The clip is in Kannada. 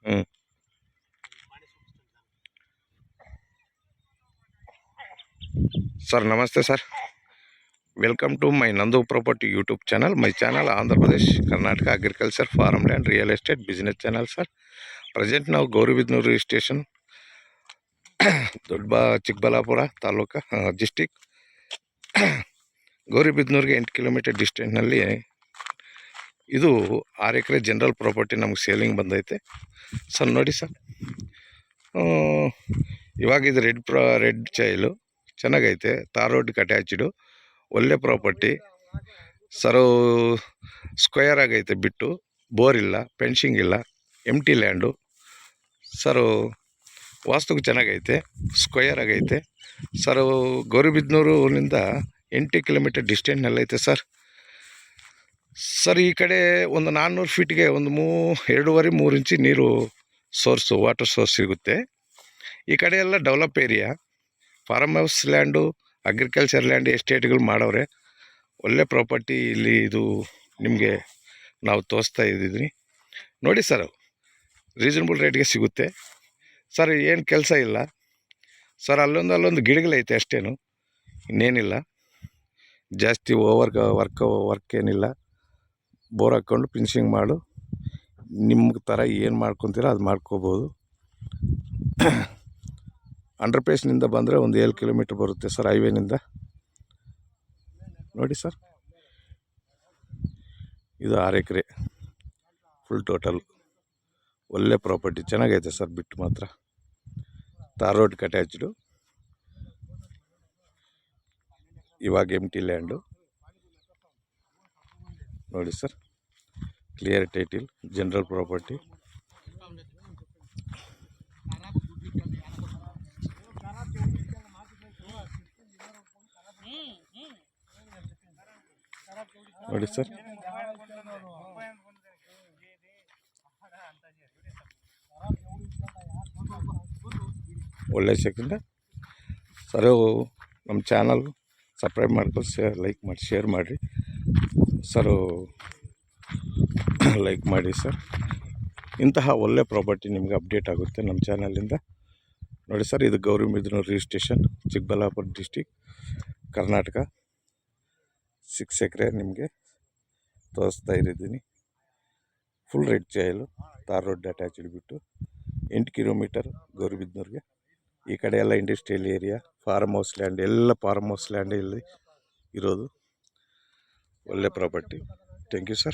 ಹ್ಞೂ ಸರ್ ನಮಸ್ತೆ ಸರ್. ವೆಲ್ಕಮ್ ಟು ಮೈ ನಂದು property YouTube channel. My channel Andhra Pradesh Karnataka agriculture farm land real estate business channel sir. Present ನಾವು ಗೌರಿಬಿದನೂರು ಸ್ಟೇಷನ್ ಚಿಕ್ಕಬಳ್ಳಾಪುರ ತಾಲೂಕು ಡಿಸ್ಟಿಕ್. ಗೌರಿಬಿದನೂರಿಗೆ 8 ಕಿಲೋಮೀಟರ್ ಡಿಸ್ಟೆನ್ಸ್ನಲ್ಲಿ ಇದು 6 ಎಕರೆ ಜನರಲ್ ಪ್ರಾಪರ್ಟಿ ನಮಗೆ ಸೇಲಿಂಗ್ ಬಂದೈತೆ ಸರ್. ನೋಡಿ ಸರ್, ಇವಾಗ ಇದು ರೆಡ್ ಚೈಲು ಚೆನ್ನಾಗೈತೆ. ತಾರ್ ರೋಡ್ಗೆ ಅಟ್ಯಾಚ್ಡು, ಒಳ್ಳೆ ಪ್ರಾಪರ್ಟಿ ಸರು. ಸ್ಕ್ವೇರ್ ಆಗೈತೆ, ಬಿಟ್ಟು ಬೋರ್ ಇಲ್ಲ, ಫೆನ್ಸಿಂಗ್ ಇಲ್ಲ, ಎಂಟಿ ಲ್ಯಾಂಡು ಸರು. ವಾಸ್ತುಗೆ ಚೆನ್ನಾಗೈತೆ, ಸ್ಕ್ವೇರ್ ಆಗೈತೆ ಸರ್. ಗೌರಿಬಿದನೂರಿನಿಂದ 8 ಕಿಲೋಮೀಟರ್ ಡಿಸ್ಟೆನ್ಸ್ನಲ್ಲೈತೆ ಸರ್. ಸರ್ ಈ ಕಡೆ ಒಂದು 400 ಫೀಟ್ಗೆ ಒಂದು 2.5-3 ಇಂಚು ನೀರು ಸೋರ್ಸು, ವಾಟರ್ ಸೋರ್ಸ್ ಸಿಗುತ್ತೆ. ಈ ಕಡೆ ಎಲ್ಲ develop area, farm house land, agriculture land, ಎಸ್ಟೇಟ್ಗಳು ಮಾಡವ್ರೆ. ಒಳ್ಳೆ ಪ್ರಾಪರ್ಟಿ ಇಲ್ಲಿ ಇದು ನಿಮಗೆ ನಾವು ತೋರಿಸ್ತಾ ಇದ್ದೀವಿ ನೋಡಿ ಸರ್. ರೀಸನಬಲ್ ರೇಟ್ಗೆ ಸಿಗುತ್ತೆ ಸರ್. ಏನು ಕೆಲಸ ಇಲ್ಲ ಸರ್. ಅಲ್ಲೊಂದು ಗಿಡಗಳೈತೆ ಅಷ್ಟೇನು, ಇನ್ನೇನಿಲ್ಲ ಜಾಸ್ತಿ ವರ್ಕ್ ಏನಿಲ್ಲ. ಬೋರ್ ಹಾಕ್ಕೊಂಡು ಫಿನಿಶಿಂಗ್ ಮಾಡು, ನಿಮ್ಗೆ ಥರ ಏನು ಮಾಡ್ಕೊತೀರ ಅದು ಮಾಡ್ಕೋಬೋದು. ಅಂಡರ್ ಪೇಸ್ನಿಂದ ಬಂದರೆ ಒಂದು 7 ಕಿಲೋಮೀಟ್ರ್ ಬರುತ್ತೆ ಸರ್, ಹೈವೇನಿಂದ. ನೋಡಿ ಸರ್, ಇದು 6 ಎಕರೆ ಫುಲ್ ಟೋಟಲ್. ಒಳ್ಳೆ ಪ್ರಾಪರ್ಟಿ ಚೆನ್ನಾಗೈತೆ ಸರ್. ಬಿಟ್ಟು ಮಾತ್ರ ತಾರ್ ರೋಡ್ಗೆ ಅಟ್ಯಾಚ್ಡು, ಇವಾಗ ಎಂಟಿ ಲ್ಯಾಂಡು ನೋಡಿ sir. Clear title, general property. ನೋಡಿ ಸರ್, ಒಳ್ಳೆ ಸೆಕೆಂಡ್ ಸರ್. ನಮ್ಮ ಚಾನಲ್ ಸಬ್ಸ್ಕ್ರೈಬ್ ಮಾಡ್ಕೊಂಡು ಲೈಕ್ ಮಾಡಿ, ಶೇರ್ ಮಾಡಿರಿ ಸರ್. ಲೈಕ್ ಮಾಡಿ ಸರ್. ಇಂತಹ ಒಳ್ಳೆ ಪ್ರಾಪರ್ಟಿ ನಿಮಗೆ ಅಪ್ಡೇಟ್ ಆಗುತ್ತೆ ನಮ್ಮ ಚಾನಲಿಂದ. ನೋಡಿ ಸರ್, ಇದು Gauribidanur registration, Chikkaballapur district, Karnataka. 6 acre ನಿಮಗೆ ತೋರಿಸ್ತಾ ಇದ್ದೀನಿ. ಫುಲ್ ರೆಡ್ ಚೈಲು, ತಾರ್ ರೋಡ್ ಅಟ್ಯಾಚ್ಡ್, ಬಿಟ್ಟು 8 ಕಿಲೋಮೀಟರ್ ಗೌರಿಬಿದನೂರಿಗೆ. ಈ ಕಡೆ ಎಲ್ಲ industrial area, farm house land, ಎಲ್ಲ ಫಾರ್ಮ್ ಹೌಸ್ ಲ್ಯಾಂಡ್ ಇಲ್ಲಿ ಇರೋದು. ಒಳ್ಳೆ ಪ್ರಾಪರ್ಟಿ. Thank you sir.